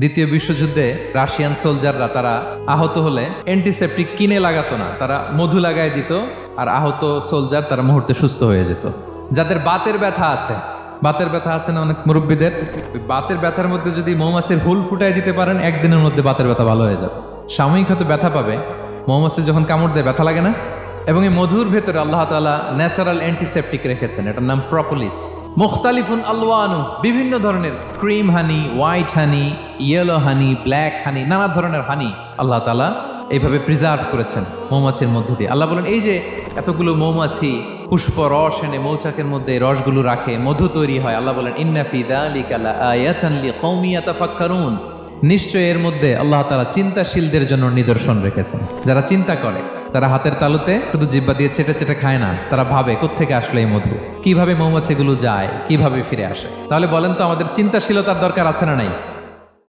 দ্বিতীয় বিশ্বযুদ্ধে রাশিয়ান সোলজাররা তারা আহত হলে অ্যান্টিসেপটিক কিনে লাগাতো না, তারা মধু লাগায় দিত, আর আহত সোলজার তারা মুহূর্তে সুস্থ হয়ে যেত। যাদের বাতের ব্যথা আছে, বাতের ব্যথা আছে না অনেক মুরব্বীদের, বাতের ব্যথার মধ্যে যদি মৌমাছির হুল ফুটাই দিতে পারেন, একদিনের মধ্যে বাতের ব্যথা ভালো হয়ে যাবে। সাময়িক হয়তো ব্যথা পাবে, মৌমাছি যখন কামড় দেয় ব্যথা লাগে না। এবং এই মধুর ভেতরে আল্লাহ তাআলা ন্যাচারাল অ্যান্টিসেপটিক রেখেছেন, এটার নাম প্রপোলিস। মুখতালিফুন আলওয়ানু, বিভিন্ন ধরনের ক্রিম হানি, হোয়াইট হানি, ইয়েলো হানি, ব্ল্যাক হানি, নানা ধরনের হানি আল্লাহ তাআলা এইভাবে প্রিজার্ভ করেছেন মৌমাছির মধ্য দিয়ে। আল্লাহ বলেন এই যে এতগুলো মৌমাছি পুষ্প রস এনে মৌচাকের মধ্যে রসগুলো রাখে, মধু তৈরি হয়, আল্লাহ বলেন ইন্না ফি যালিকা লাআয়াতান লিকওমি ইয়াতাফাক্কারুন, নিশ্চয় এর মধ্যে আল্লাহ তাআলা চিন্তাশীলদের জন্য নিদর্শন রেখেছেন। যারা চিন্তা করে, তারা হাতের তালুতে শুধু জিহ্বা দিয়ে চেটে চেটে খায় না, তারা ভাবে কোত্থেকে আসলো এই মধু, কিভাবে মৌমাছিগুলো যায়, কিভাবে ফিরে আসে। তাহলে বলেন তো আমাদের চিন্তাশীলতার দরকার আছে না নাই?